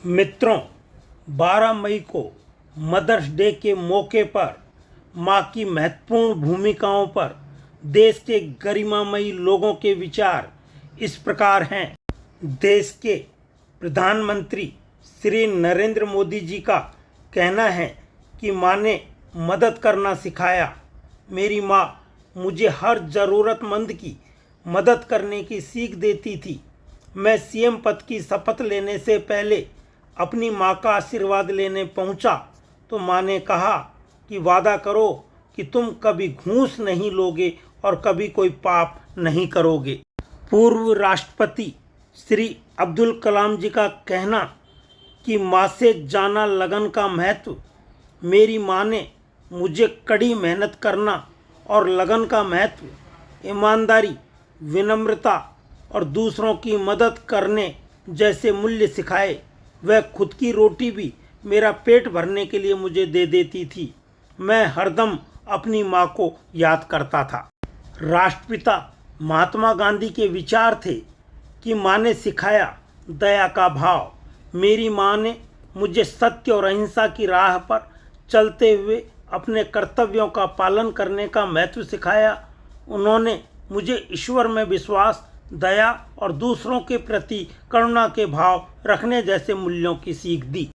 मित्रों, 12 मई को mother's day के मौके पर मां की महत्वपूर्ण भूमिकाओं पर देश के गरिमामयी लोगों के विचार इस प्रकार हैं। देश के प्रधानमंत्री श्री नरेंद्र मोदी जी का कहना है कि मां ने मदद करना सिखाया। मेरी मां मुझे हर ज़रूरतमंद की मदद करने की सीख देती थी। मैं सीएम पद की शपथ लेने से पहले अपनी मां का आशीर्वाद लेने पहुंचा तो मां ने कहा कि वादा करो कि तुम कभी घूस नहीं लोगे और कभी कोई पाप नहीं करोगे। पूर्व राष्ट्रपति श्री अब्दुल कलाम जी का कहना कि मां से जाना लगन का महत्व। मेरी मां ने मुझे कड़ी मेहनत करना और लगन का महत्व, ईमानदारी, विनम्रता और दूसरों की मदद करने जैसे मूल्य सिखाए। वह खुद की रोटी भी मेरा पेट भरने के लिए मुझे दे देती थी। मैं हरदम अपनी मां को याद करता था। राष्ट्रपिता महात्मा गांधी के विचार थे कि मां ने सिखाया दया का भाव। मेरी मां ने मुझे सत्य और अहिंसा की राह पर चलते हुए अपने कर्तव्यों का पालन करने का महत्व सिखाया। उन्होंने मुझे ईश्वर में विश्वास, दया और दूसरों के प्रति करुणा के भाव रखने जैसे मूल्यों की सीख दी।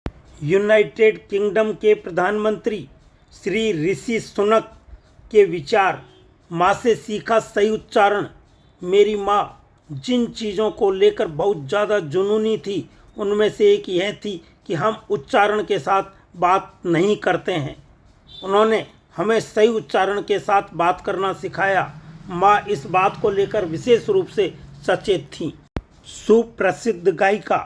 यूनाइटेड किंगडम के प्रधानमंत्री श्री ऋषि सुनक के विचार, माँ से सीखा सही उच्चारण। मेरी माँ जिन चीज़ों को लेकर बहुत ज़्यादा जुनूनी थी उनमें से एक यह थी कि हम उच्चारण के साथ बात नहीं करते हैं। उन्होंने हमें सही उच्चारण के साथ बात करना सिखाया। माँ इस बात को लेकर विशेष रूप से सचेत थीं। सुप्रसिद्ध गायिका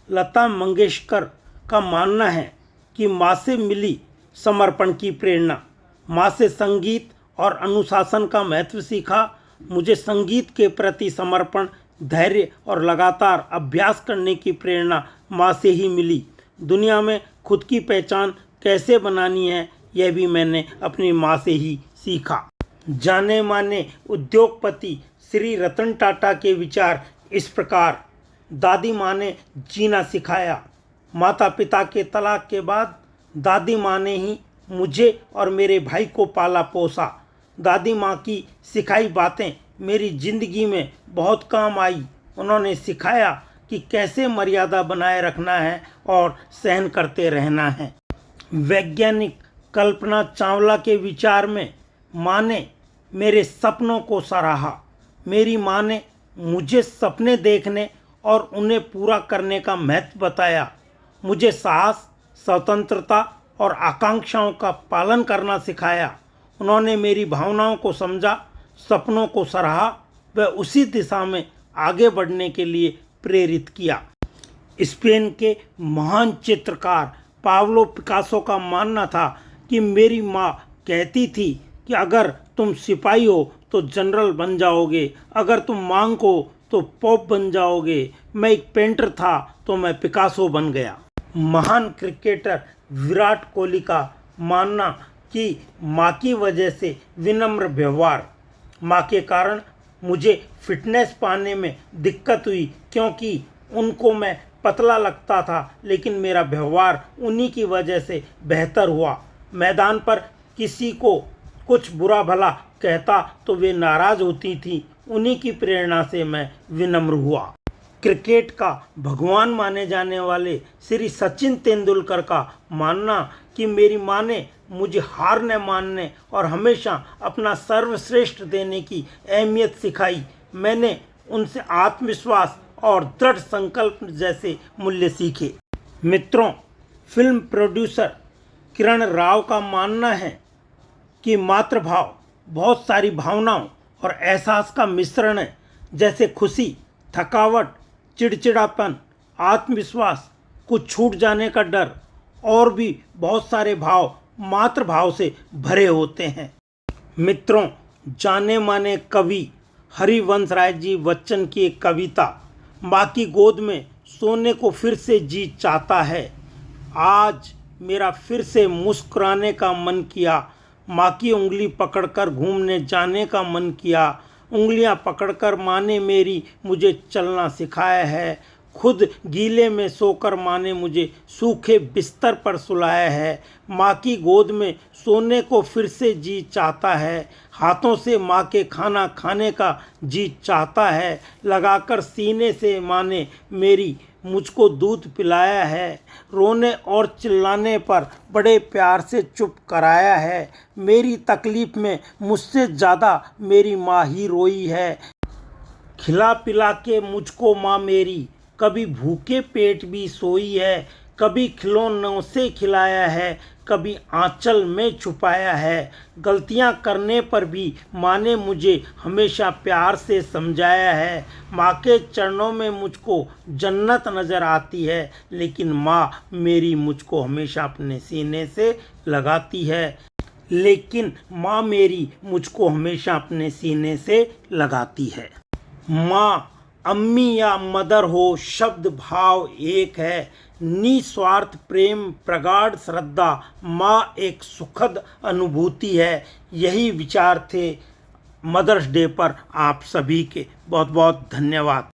लता मंगेशकर का मानना है कि माँ से मिली समर्पण की प्रेरणा। माँ से संगीत और अनुशासन का महत्व सीखा। मुझे संगीत के प्रति समर्पण, धैर्य और लगातार अभ्यास करने की प्रेरणा माँ से ही मिली। दुनिया में खुद की पहचान कैसे बनानी है यह भी मैंने अपनी माँ से ही सीखा। जाने माने उद्योगपति श्री रतन टाटा के विचार इस प्रकार। दादी माँ ने जीना सिखाया। माता पिता के तलाक के बाद दादी माँ ने ही मुझे और मेरे भाई को पाला पोसा। दादी माँ की सिखाई बातें मेरी ज़िंदगी में बहुत काम आई। उन्होंने सिखाया कि कैसे मर्यादा बनाए रखना है और सहन करते रहना है। वैज्ञानिक कल्पना चावला के विचार में माँ ने मेरे सपनों को सराहा। मेरी माँ ने मुझे सपने देखने और उन्हें पूरा करने का महत्व बताया। मुझे साहस, स्वतंत्रता और आकांक्षाओं का पालन करना सिखाया। उन्होंने मेरी भावनाओं को समझा, सपनों को सराहा व उसी दिशा में आगे बढ़ने के लिए प्रेरित किया। स्पेन के महान चित्रकार पाब्लो पिकासो का मानना था कि मेरी माँ कहती थी कि अगर तुम सिपाही हो तो जनरल बन जाओगे, अगर तुम मांग हो तो पोप बन जाओगे। मैं एक पेंटर था तो मैं पिकासो बन गया। महान क्रिकेटर विराट कोहली का मानना कि माँ की वजह से विनम्र व्यवहार। माँ के कारण मुझे फिटनेस पाने में दिक्कत हुई क्योंकि उनको मैं पतला लगता था, लेकिन मेरा व्यवहार उन्हीं की वजह से बेहतर हुआ। मैदान पर किसी को कुछ बुरा भला कहता तो वे नाराज़ होती थी। उन्हीं की प्रेरणा से मैं विनम्र हुआ। क्रिकेट का भगवान माने जाने वाले श्री सचिन तेंदुलकर का मानना कि मेरी माँ ने मुझे हार न मानने और हमेशा अपना सर्वश्रेष्ठ देने की अहमियत सिखाई। मैंने उनसे आत्मविश्वास और दृढ़ संकल्प जैसे मूल्य सीखे। मित्रों, फिल्म प्रोड्यूसर किरण राव का मानना है कि मातृभाव बहुत सारी भावनाओं और एहसास का मिश्रण है, जैसे खुशी, थकावट, चिड़चिड़ापन, आत्मविश्वास, कुछ छूट जाने का डर और भी बहुत सारे भाव मातृभाव से भरे होते हैं। मित्रों, जाने माने कवि हरिवंश राय जी बच्चन की एक कविता, माँ की गोद में सोने को फिर से जी चाहता है। आज मेरा फिर से मुस्कुराने का मन किया। माँ की उंगली पकड़कर घूमने जाने का मन किया। उंगलियां पकड़कर माँ ने मेरी मुझे चलना सिखाया है। खुद गीले में सोकर माँ ने मुझे सूखे बिस्तर पर सुलाया है। माँ की गोद में सोने को फिर से जी चाहता है। हाथों से माँ के खाना खाने का जी चाहता है। लगाकर सीने से माँ ने मेरी मुझको दूध पिलाया है। रोने और चिल्लाने पर बड़े प्यार से चुप कराया है। मेरी तकलीफ़ में मुझसे ज़्यादा मेरी माँ ही रोई है। खिला पिला के मुझको माँ मेरी कभी भूखे पेट भी सोई है। कभी खिलौनों से खिलाया है, कभी आंचल में छुपाया है। गलतियां करने पर भी माँ ने मुझे हमेशा प्यार से समझाया है। माँ के चरणों में मुझको जन्नत नज़र आती है, लेकिन माँ मेरी मुझको हमेशा अपने सीने से लगाती है। लेकिन माँ मेरी मुझको हमेशा अपने सीने से लगाती है। माँ, अम्मी या मदर हो, शब्द भाव एक है। निस्वार्थ प्रेम, प्रगाढ़ श्रद्धा, माँ एक सुखद अनुभूति है। यही विचार थे मदर्स डे पर आप सभी के। बहुत बहुत धन्यवाद।